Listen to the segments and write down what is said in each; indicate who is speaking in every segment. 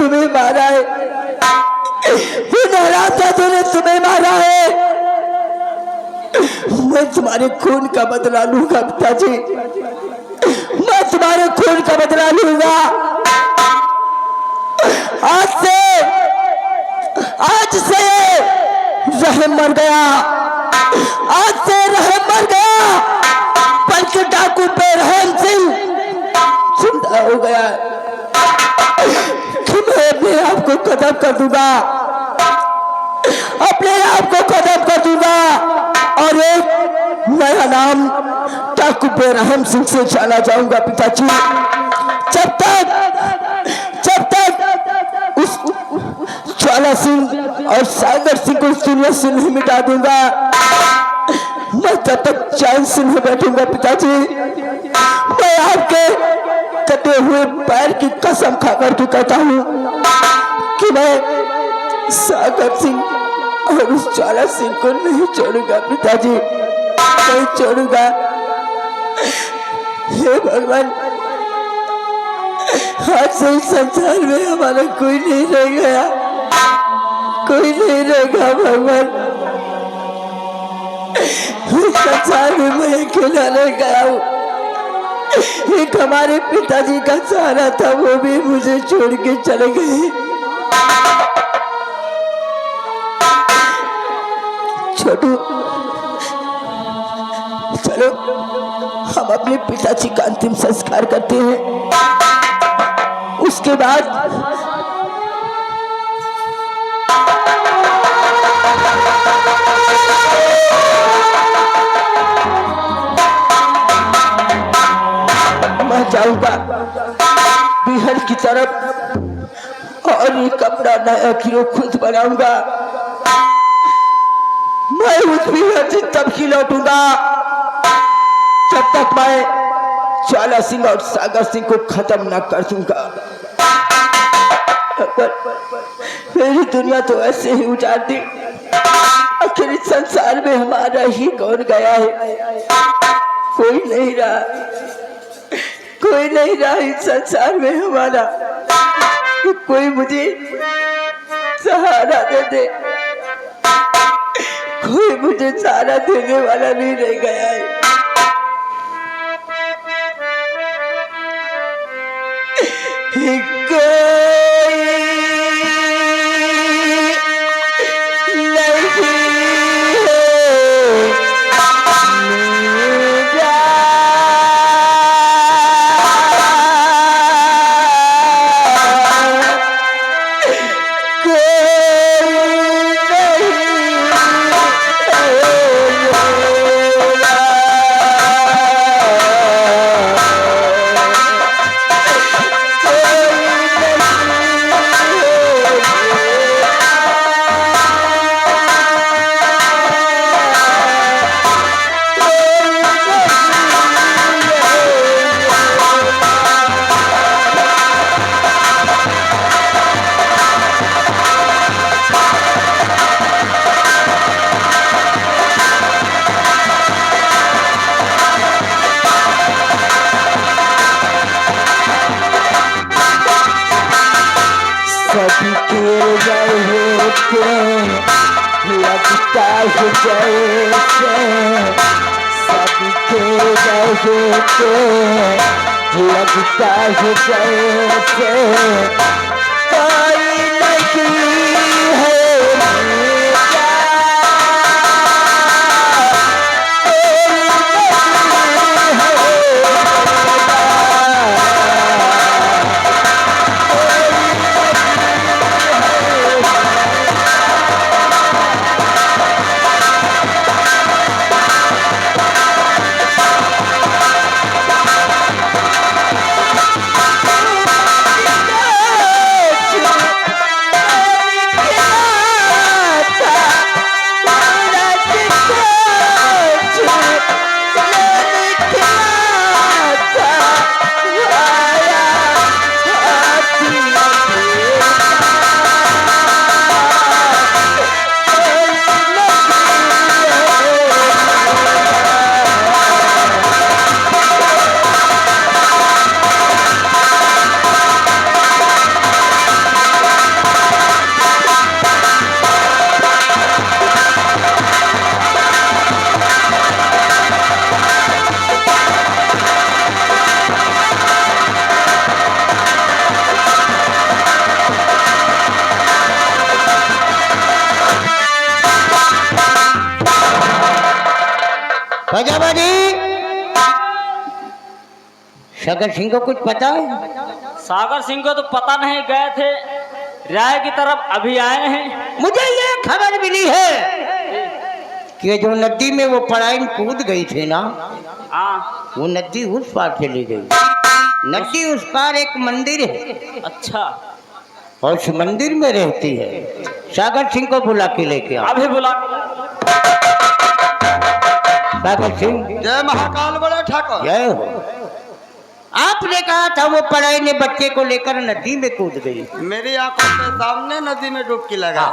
Speaker 1: तुम्हें मारा है, तूने तुम्हें मारा है। मैं तुम्हारे खून का बदला लूंगा पिताजी, मैं तुम्हारे खून का बदला लूंगा। आज से रहम मर गया, आज से रहम मर गया, बल्कि डाकू पे रहम सिंह जिंदा हो गया कि मैं अपने आप को खत्म कर दूंगा, अपने आप को खत्म कर दूंगा और एक नया नाम डाकू पे रहम सिंह से जाना चाहूंगा पिताजी। जब तक उस ज्वाला सिंह और सागर सिंह को इस दुनिया से नहीं मिटा दूंगा, मैं तब तक चैन से नहीं बैठूंगा पिताजी। मैं आपके कटे हुए पैर की कसम खाकर के कहता हूँ कि मैं सागर सिंह और उस ज्वाला सिंह को नहीं छोड़ूंगा पिताजी, नहीं छोड़ूंगा। हे भगवान, आज से इस संसार में हमारा कोई नहीं रह गया, कोई नहीं रहेगा भगवान। इस संसार में मैं अकेला रह गया हूँ। एक हमारे पिताजी का सहारा था, वो भी मुझे छोड़ के चले गए। छोटू, चलो हम अपने पिताजी का अंतिम संस्कार करते हैं, उसके बाद मैं जाऊंगा बिहार की तरफ और ये कपड़ा नया खिलो खुद बनाऊंगा। मैं उस बिहार से तब ही लौटूंगा जब तक मैं ज्वाला सिंह और सागर सिंह को खत्म ना कर दूंगा। मेरी दुनिया तो ऐसे ही उजाड़ दी, आखिर इस संसार में हमारा ही कौन गया है? कोई नहीं रहा, कोई नहीं रहा इस संसार में हमारा। कोई मुझे सहारा दे दे, कोई मुझे सहारा देने वाला नहीं रह गया है। लगता है जैसे सबके रहते, लगता है जैसे कोई नहीं है
Speaker 2: प्रजापति, सागर सिंह को कुछ पता है?
Speaker 3: सागर सिंह को तो पता नहीं, गए थे राय की तरफ, अभी आए हैं।
Speaker 2: मुझे ये खबर मिली है कि जो नदी में वो पलायन कूद गई थी ना,
Speaker 3: हाँ।
Speaker 2: वो नदी उस पार चली गई। नदी उस पार एक मंदिर है।
Speaker 3: अच्छा।
Speaker 2: और उस मंदिर में रहती है। सागर सिंह को बुला के लेके आओ।
Speaker 3: अभी बुला।
Speaker 2: सागर सिंह।
Speaker 4: जय महाकाल बड़े ठाकुर।
Speaker 2: जय हो। आपने कहा था वो पढ़ाई ने बच्चे को लेकर नदी में कूद गई।
Speaker 4: मेरी आंखों के सामने नदी में डुबकी लगा।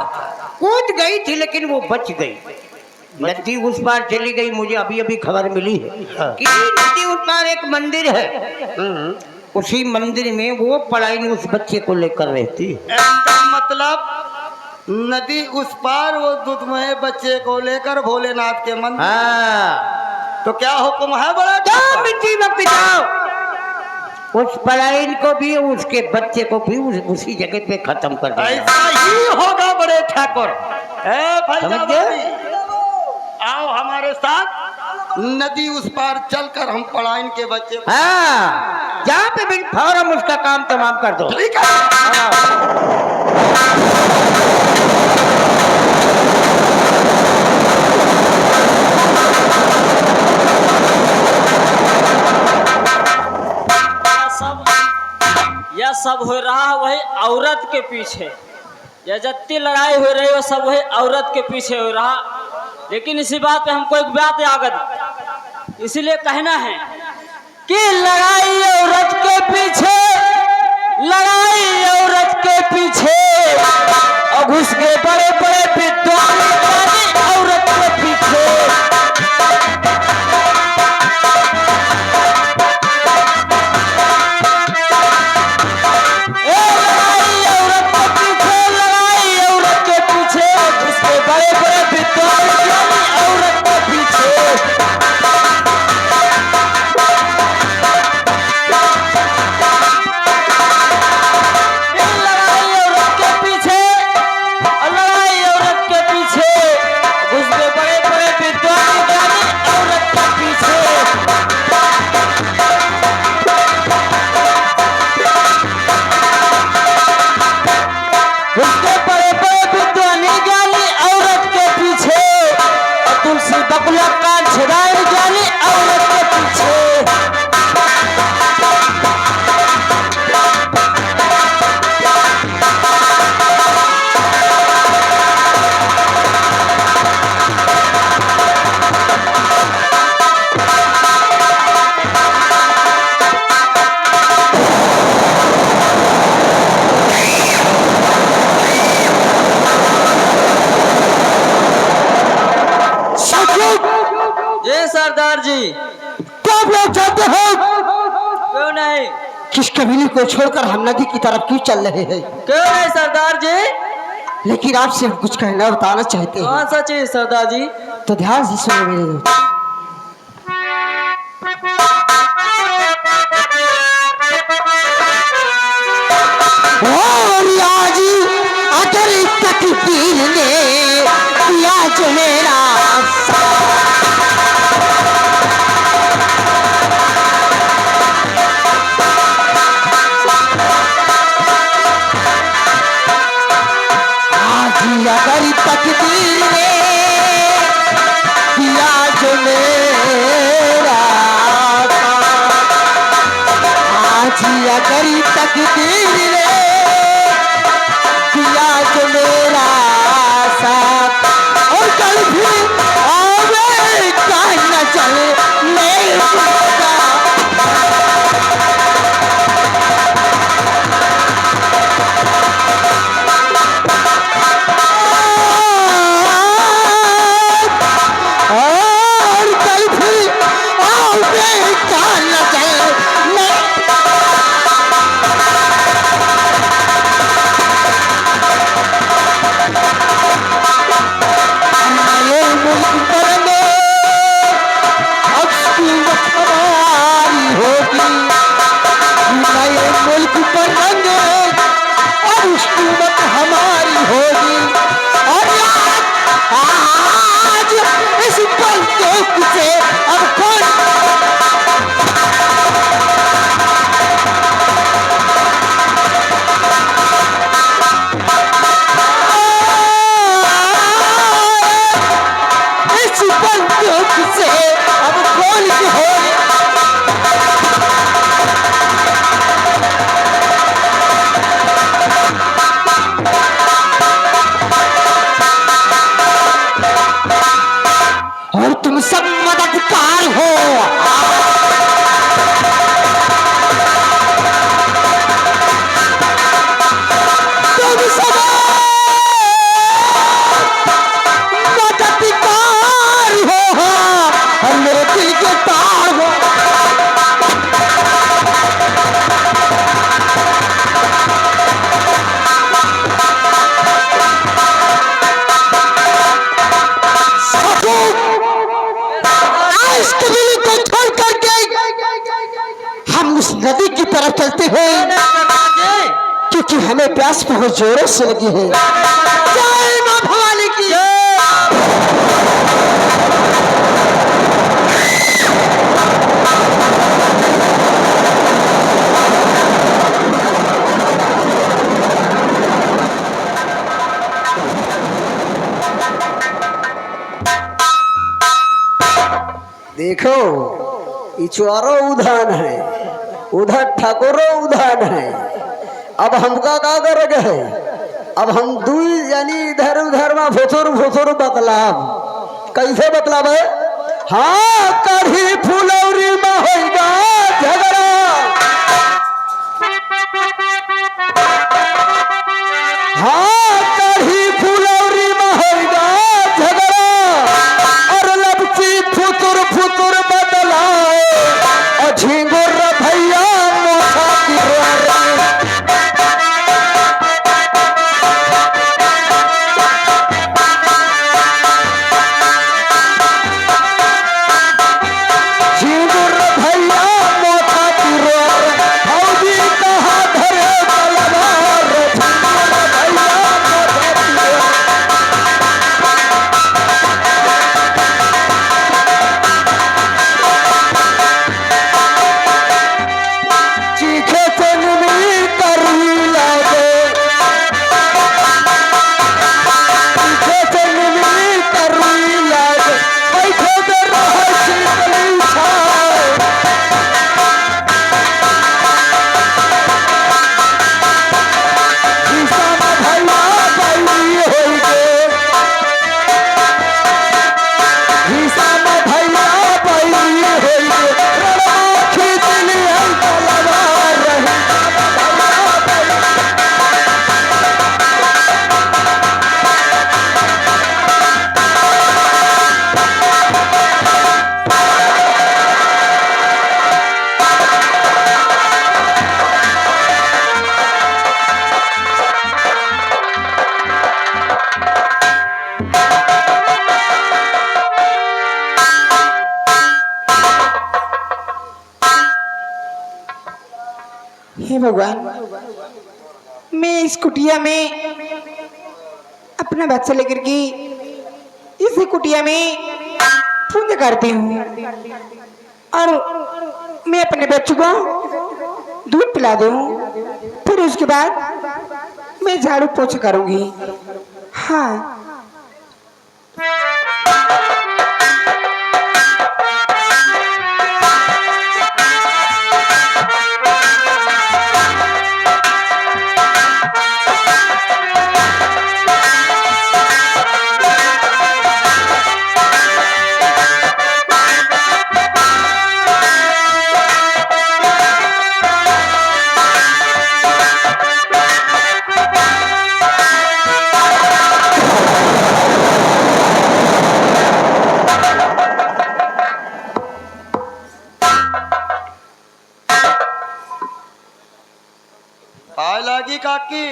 Speaker 2: कूद गई थी लेकिन वो बच गई। नदी उस पार चली गई। मुझे अभी अभी खबर मिली है कि नदी उस पार एक मंदिर है। उसी मंदिर में वो पढ़ाई उस बच्चे को लेकर रहती है।
Speaker 4: इसका मतलब नदी उस पार वो दुधमय बच्चे को लेकर भोलेनाथ के मंदिर।
Speaker 2: हाँ।
Speaker 4: तो क्या हुक्म है बड़ा
Speaker 2: जाओ मिट्टी में पिटाओ। उस पलायन को भी उसके बच्चे को भी उसी जगह पे खत्म कर देना।
Speaker 4: ऐसा ही होगा बड़े ठाकुर।
Speaker 2: समझ गए?
Speaker 4: आओ हमारे साथ। नदी उस पार चलकर हम पलायन के बच्चे को।
Speaker 2: हाँ, जहाँ पे भी फौरन उसका काम तमाम कर दो।
Speaker 4: ठीक है।
Speaker 3: यह सब हो रहा है वही औरत के पीछे। यह जितनी लड़ाई हो रही है वो सब वही औरत के पीछे हो रहा। लेकिन इसी बात पे हमको एक बात याद, इसीलिए कहना है कि लड़ाई औरत के पीछे, लड़ाई औरत के पीछे, और घुस गए बड़े बड़े विद्वान औरत के पीछे। सरदार जी,
Speaker 1: कब लोग जाते हैं?
Speaker 3: क्यों नहीं?
Speaker 1: किस कबीले को छोड़कर हम नदी की तरफ क्यों चल रहे हैं?
Speaker 3: क्यों नहीं सरदार जी?
Speaker 1: लेकिन आपसे हम कुछ कहना बताना चाहते हैं।
Speaker 3: कौन सा चीज सरदार जी?
Speaker 1: तो ध्यान से सुनो मेरे। अगर तकदीर ने किया जो मेरा अगर तकदीर ने किया जो मेरा आज अगर तकदीर ने किया जो मेरा साथ और कल भी आवे का न चले मेरे से अब कौन इस बंदूक से अब कौन हो और तुम सब मददगार हो। तुम सब मददगार हो और मेरे दिल के तार हो। इस कबीले को छोड़ करके हम उस नदी की तरफ चलते हैं क्योंकि हमें प्यास बहुत जोरों से लगी है। जय मां भवानी की देखो ये चोरों उधान है, उधर ठाकुरों उधान है। अब हमका का करग है, अब हम दुई यानी इधर उधर में फोथुर फोथुर बतलाव कैसे बतलाव है। हाँ कढ़ी फुलौरी में होगा झगड़ा, हाँ कढ़ी फुलौरी में होगा झगड़ा और लपसी फुतुर फुतुर बदलाए और झिंगुर भैया मोटा की झिंगुर भैया मोटा की फौजी कहा धरे तलवार झिंगुर भैया मोटा की चीखे चनमी करवी लागे, चीखे चनमी करवी लागे, बैठे दे रहा शीतली छाए। ईसा में भैया बैली होइगे, ईसा में भैया बैली होइगे, रणमा खींच लिया तलवार रही। हे भगवान, मैं इस कुटिया में अपना बच्चा लेकर के इस कुटिया में पूजा करती हूँ और मैं अपने बच्चों को दूध पिला दूँ, फिर उसके बाद मैं झाड़ू पोछा करूँगी। हाँ
Speaker 4: पाए लागी काकी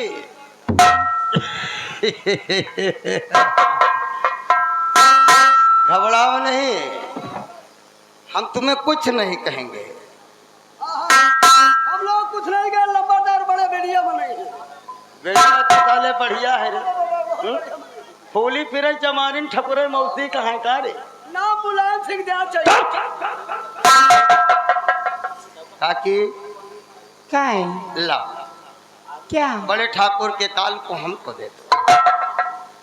Speaker 4: घबराओ नहीं, हम तुम्हें कुछ नहीं कहेंगे।
Speaker 5: हम लोग कुछ नहीं गए, लंबादार बड़े बेड़िया बने।
Speaker 4: बेटा तो साले बढ़िया है रे। फूली फिरे चमारिन ठकुरे मौसी कहाँ का रे।
Speaker 5: नाम मुलायम सिंह देना चाहिए।
Speaker 4: काकी
Speaker 2: क्या है?
Speaker 4: ला
Speaker 2: क्या?
Speaker 4: बड़े ठाकुर के ताल को हमको दे दो।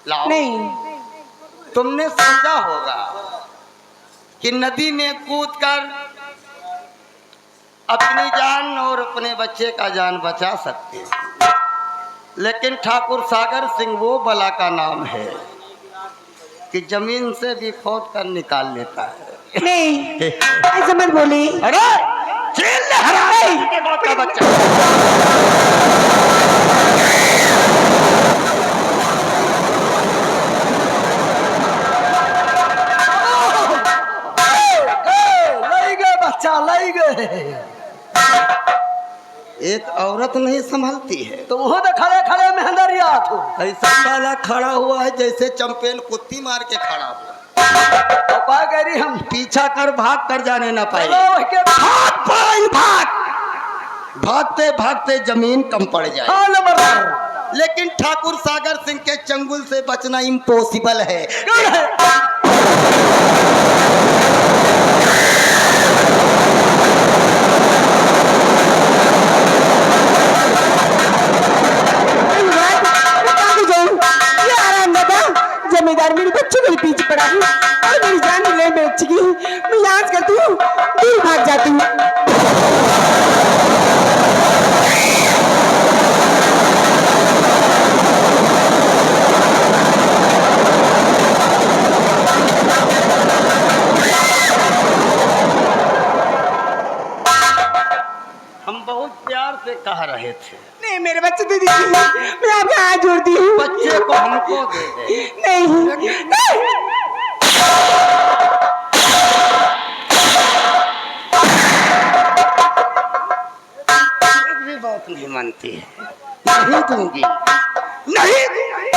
Speaker 4: लाओ।
Speaker 2: नहीं।
Speaker 4: तुमने समझा होगा कि नदी में कूदकर अपनी जान और अपने बच्चे का जान बचा सकते हैं, लेकिन ठाकुर सागर सिंह वो बला का नाम है कि जमीन से भी खोद कर निकाल लेता है।
Speaker 2: नहीं, ऐसा मत बोली।
Speaker 4: अरे जेल में हराए के बाप का बच्चा।
Speaker 5: लाई गए बच्चा, लाई गए।
Speaker 4: एक औरत नहीं संभलती है,
Speaker 5: तुम हो तो खड़े खड़े मेहंदरिया थो।
Speaker 4: ऐसा साला खड़ा हुआ है जैसे चंपेन कुत्ती मार के खड़ा हुआ।
Speaker 5: तो क्या कह रही हम?
Speaker 4: पीछा कर भाग कर जाने ना पाए।
Speaker 5: चलो के
Speaker 4: भाग भागते भागते जमीन कम पड़ जाए।
Speaker 5: हाँ नंबरदार।
Speaker 4: लेकिन ठाकुर सागर सिंह के चंगुल से बचना इम्पॉसिबल है।
Speaker 1: जमींदार मेरे बच्चे मेरे पीछे पड़ा है और मेरी जान ले बेच गई। मैं याद करती हूँ, दूर भाग जाती हूँ।
Speaker 4: हम बहुत प्यार से कह रहे थे
Speaker 1: नहीं, मेरे बच्चे दे दीजिए, मैं आपके हाथ जोड़ती हूँ।
Speaker 4: बच्चे को हमको दे दे।
Speaker 1: नहीं, नहीं।
Speaker 4: एक भी बात नहीं मानती है। नहीं दूंगी, नहीं दूंगी।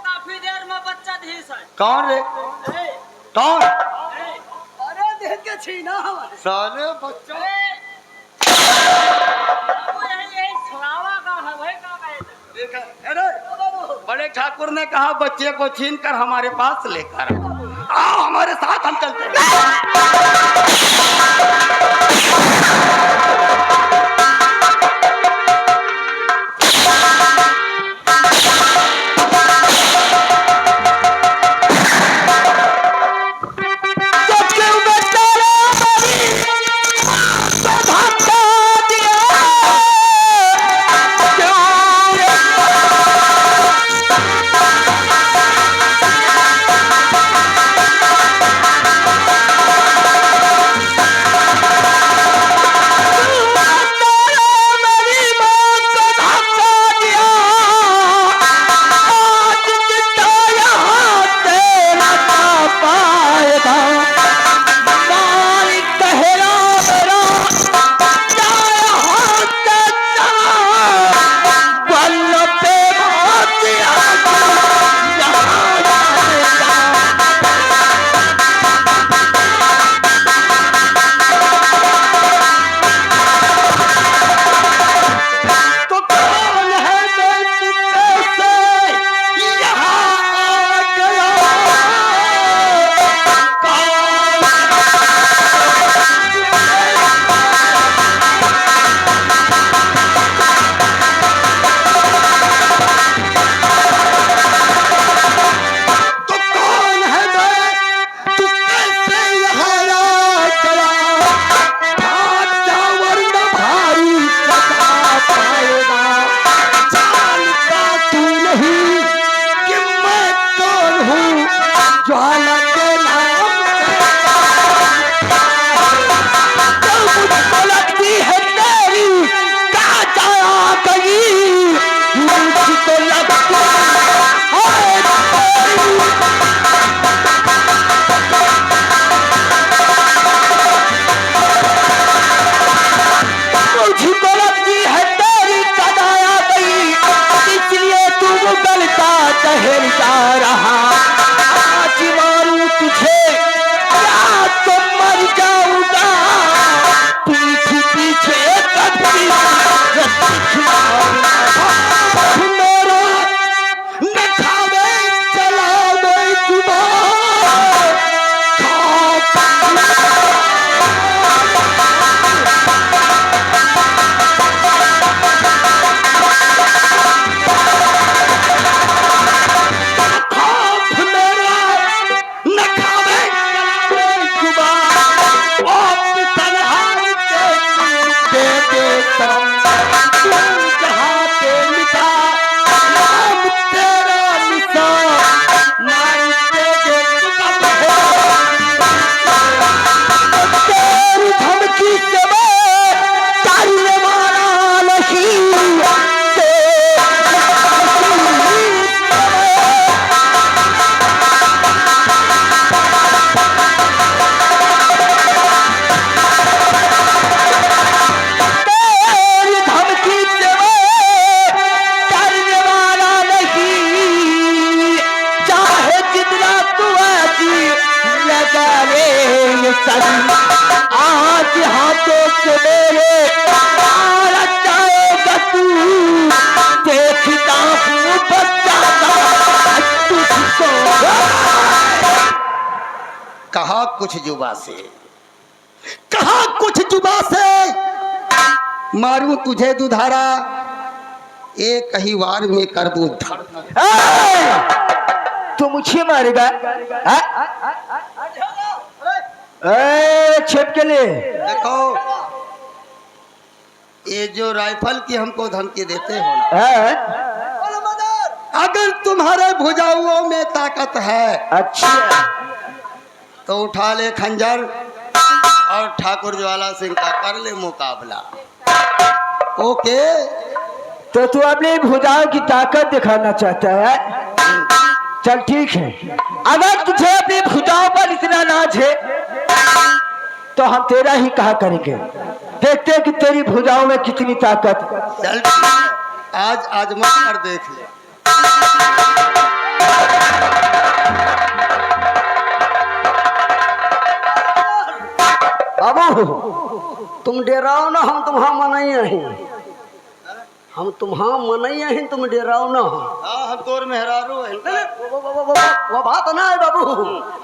Speaker 3: काफी देर में बच्चा धीस है।
Speaker 4: कौन रे? कौन?
Speaker 5: अरे देख के छीना हमारे।
Speaker 4: सारे बच्चों
Speaker 3: यही छुड़ावा का है, वही का है।
Speaker 4: देखा? अरे बड़े ठाकुर ने कहा बच्चे को छीन कर हमारे पास लेकर आओ, हमारे साथ हम चलते हैं।
Speaker 1: सही आज हाथों से मेरे मारा जाएगा तू देखता हूँ बच्चा तुझको
Speaker 4: कहा कुछ जुबा से, कहा कुछ जुबा से मारूं तुझे दुधारा, एक ही वार में कर दूं धड़।
Speaker 1: तू मुझे मारेगा? छेप के लिए
Speaker 4: देखो ये जो राइफल की हमको धमकी देते हो ना, अगर तुम्हारे भुजाओं में ताकत है
Speaker 1: अच्छा
Speaker 4: तो उठा ले खंजर और ठाकुर ज्वाला सिंह का कर ले मुकाबला। ओके
Speaker 1: तो तू अपनी भुजाओं की ताकत दिखाना चाहता है? चल ठीक है, अगर तुझे अपनी भुजाओं पर इतना नाज है तो हम तेरा ही कहा करेंगे। देखते हैं कि तेरी भुजाओं में कितनी ताकत।
Speaker 4: चल ठीक है, आज आजमा कर देख ले।
Speaker 5: बाबू तुम डराओ ना, हम तुम्हारा मनैया हैं, हम तुम्हारा मनैया हैं, तुम डराओ ना।
Speaker 4: हाँ हम तोर मेहरारू हैं।
Speaker 5: वो बात ना है बाबू,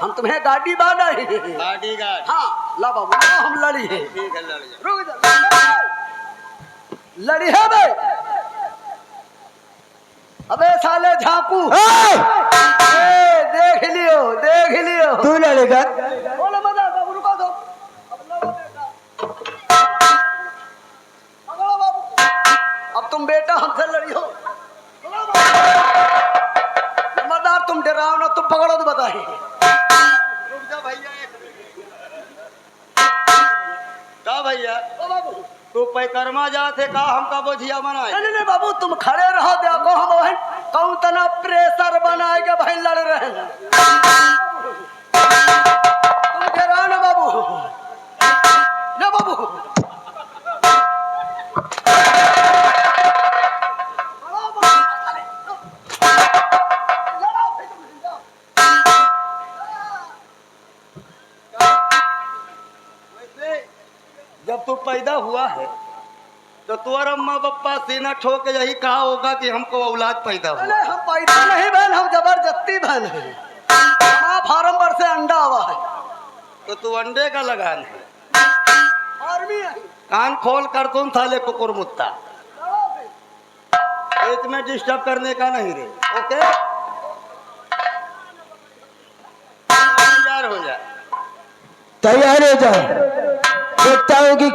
Speaker 5: हम तुम्हें गाड़ी बांधा है।
Speaker 4: गाड़ी गाड़ी
Speaker 5: हाँ ला बाबू ला, हम लड़ी है।
Speaker 4: ठीक है लड़ जा।
Speaker 5: रुक जा, लड़ी है बे। अबे साले झाकू, देख लियो
Speaker 1: तू लड़ेगा?
Speaker 5: बोलो मत बाबू, रुको दो। पकड़ो बाबू, अब तुम बेटा हमसे लड़ियो। नंबरदार तुम डराओ ना, तुम पकड़ो तो बताए।
Speaker 4: रुक जा भैया का भैया
Speaker 5: ओ बाबू
Speaker 4: तू पैकरमा जाते का हमका बोझिया बनाए।
Speaker 5: नहीं बाबू तुम खड़े रहो, देखो हम बहन कौन तना प्रेशर बनाए के बहन लड़ रहे हैं। तुम डराओ ना बाबू, ना बाबू।
Speaker 4: जब तू पैदा हुआ है तो तुम्हारा अम्मा पप्पा सीना ठोक के यही कहा होगा कि हमको औलाद पैदा हुआ।
Speaker 5: हम पैदा नहीं बहन, हम जबरदस्ती बहन है। हमारा फार्म पर से अंडा हुआ है।
Speaker 4: तो तू अंडे का लगान है।
Speaker 5: आर्मी है।
Speaker 4: कान खोल कर तुम साले कुकुर मुत्ता, बीच में डिस्टर्ब करने का नहीं रे। ओके तैयार हो जा।
Speaker 1: तैयार हो जा, देखता हूँ कि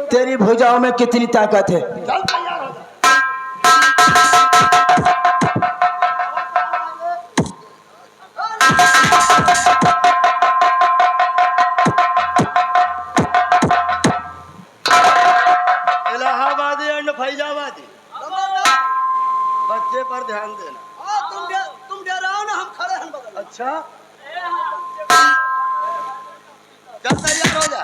Speaker 1: तेरी भुजाओं में कितनी ताकत है।
Speaker 4: चल तैयार हो जा। इलाहाबादी एंड फैजाबादी बच्चे पर ध्यान देना।
Speaker 5: हाँ, तुम डराओ ना, हम खड़े हैं बगल में।
Speaker 4: अच्छा चल तैयार हो जा।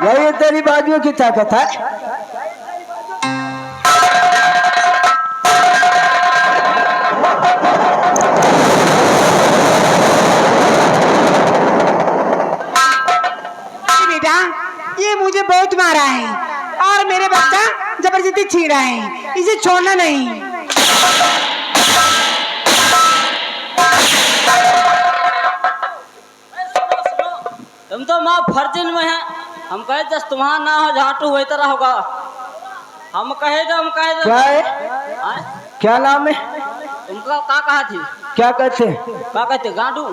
Speaker 1: यही तेरी बाजुओं की ताकत है।
Speaker 6: बेटा ये मुझे बहुत मारा है और मेरे बच्चा जबरदस्ती छीड़ा है, इसे छोड़ना नहीं।
Speaker 3: तुम तो माँ फर्जिन में है। हम कहे जस तुम्हारा ना हो झाटू वही तरह होगा। हम कहे
Speaker 1: क्या है?
Speaker 3: आए?
Speaker 1: क्या नाम है?
Speaker 3: तुमका का कहा थी?
Speaker 1: क्या कहते?
Speaker 3: का कहते गांडू?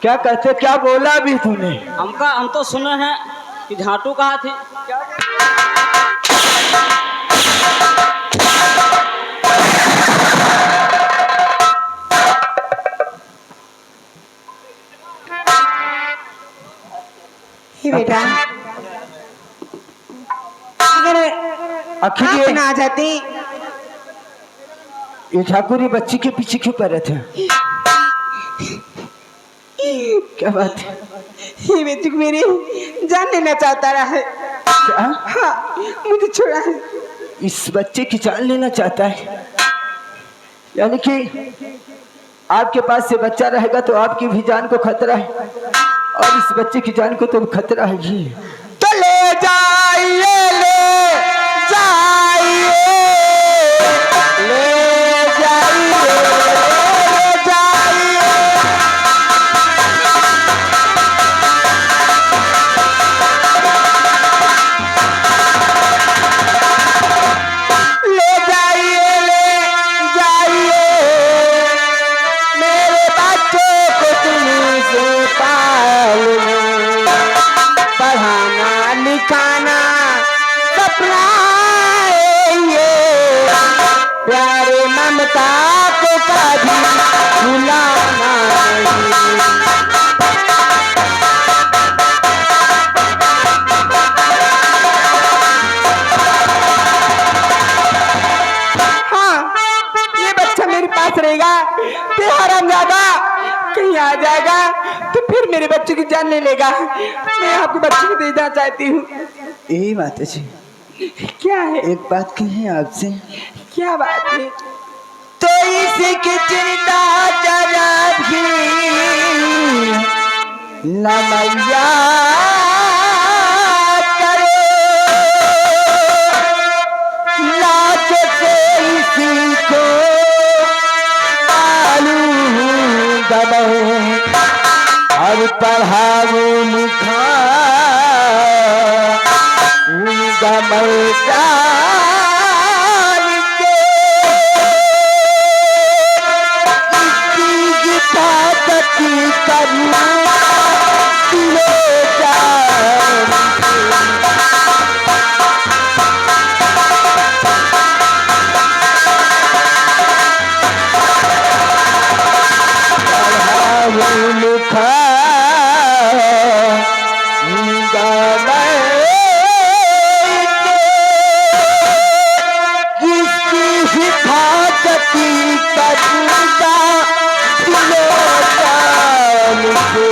Speaker 1: क्या कहते, क्या बोला अभी तूने?
Speaker 3: हम तो सुने हैं कि झाटू कहा थी।
Speaker 6: ये बेटा, अगर
Speaker 1: आखिर
Speaker 6: आप
Speaker 1: ये-
Speaker 6: ना आ जाते,
Speaker 1: ये ठाकुर ये बच्ची के पीछे क्यों पड़ रहे थे? क्या बात है?
Speaker 6: ये बेटी को मेरी जान लेना चाहता रहा है।
Speaker 1: क्या?
Speaker 6: हाँ, मुझे छोड़ा है।
Speaker 1: इस बच्चे की जान लेना चाहता है? यानी कि आपके पास से बच्चा रहेगा तो आपकी भी जान को खतरा है, और इस बच्चे की जान को तो खतरा है ही। तो ले जाइए, ले जाइए, ले जाइए, ले जाइए। ले जाइए, ले जाइए, मेरे बच्चे को तुम से पाल लो। पढ़ाना लिखाना सपना है ये, प्यारे ममता को कभी भुलाना नहीं।
Speaker 6: हाँ, ये बच्चा मेरे पास रहेगा तो हरामजादा कहीं आ जाएगा तो फिर मेरे बच्चे की जान ले लेगा। मैं आपके बच्चे को देना चाहती हूँ।
Speaker 1: यही बात है जी।
Speaker 6: क्या है?
Speaker 1: एक बात कही आपसे,
Speaker 6: क्या बात है?
Speaker 1: तो इसकी चिंता जरा भी न मैया करे, लाज से इसी को पालूंगा मैं, और पढ़ाऊं लिखाऊंगा मैं जान के। इसकी हिफाजत करूंगा दिलो जान के। पढ़ाऊं लिखाऊंगा मैं इसकी हिफाजत करूंगा दिलो जान से।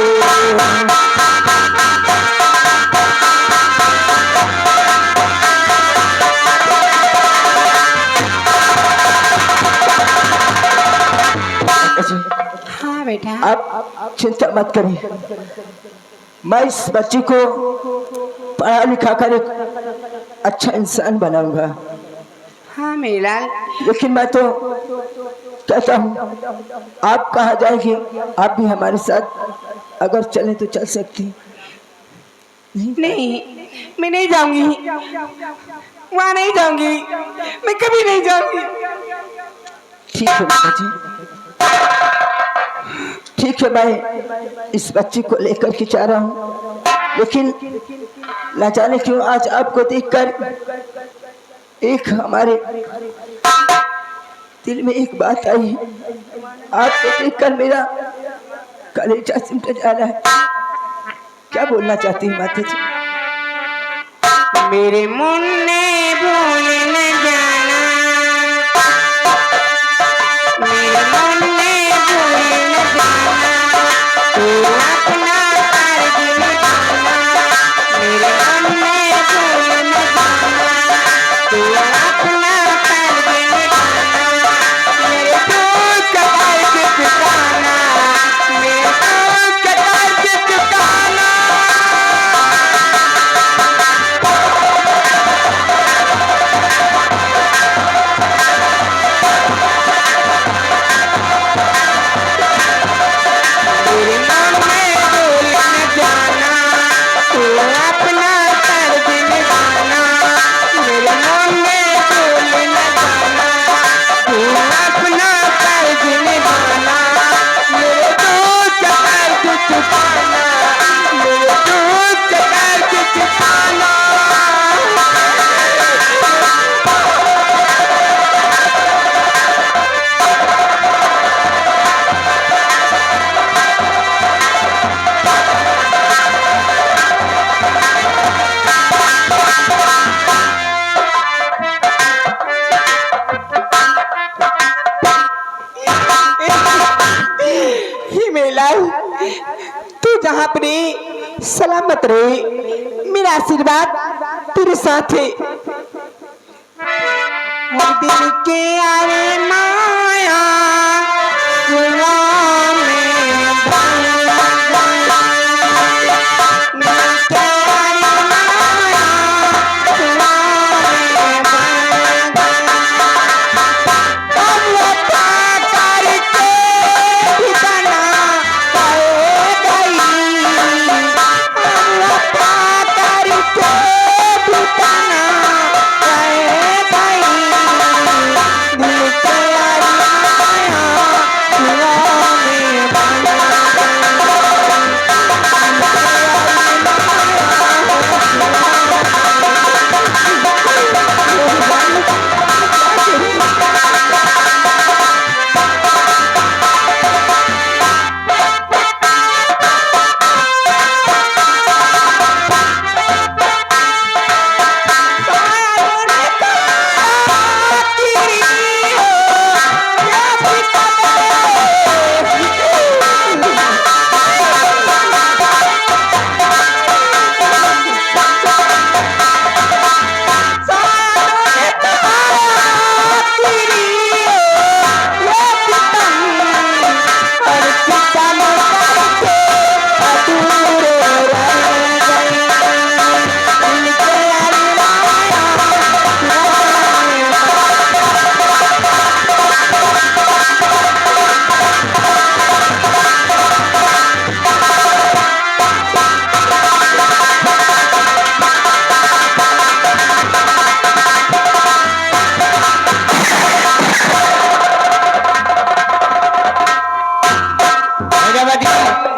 Speaker 6: हाँ बेटा।
Speaker 1: आप चिंता मत करिए, मैं इस बच्ची को पढ़ा लिखा कर एक अच्छा इंसान बनाऊंगा।
Speaker 6: हाँ मेरे लाल।
Speaker 1: लेकिन मैं तो कहता हूँ आप कहाँ जाएंगे, आप भी हमारे साथ अगर चले तो चल सकती।
Speaker 6: नहीं, मैं नहीं जाऊंगी, वहाँ नहीं जाऊंगी, मैं कभी नहीं जाऊंगी।
Speaker 1: ठीक है बेटा जी, ठीक है, मैं इस बच्ची को लेकर के जा रहा हूँ। लेकिन न जाने क्यों आज आपको देखकर एक हमारे दिल में एक बात आई। आपको देखकर मेरा कलेजा सिमट जा रहा है। क्या बोलना चाहती हैं माता जी?
Speaker 6: मेरे मुन्ने भूल न जाना, मेरे मुन्ने भूल न जाना, तू अपना फर्ज निभाना। मेरे मुन्ने भूल न जाना, तू अपना फर्ज निभाना। मेरे दूध का कर्ज चुकाना, मेरे दूध का कर्ज चुकाना। तू जहाँ पर रहे सलामत रहे, मेरा आशीर्वाद तेरे साथ है। दिल के अरे माया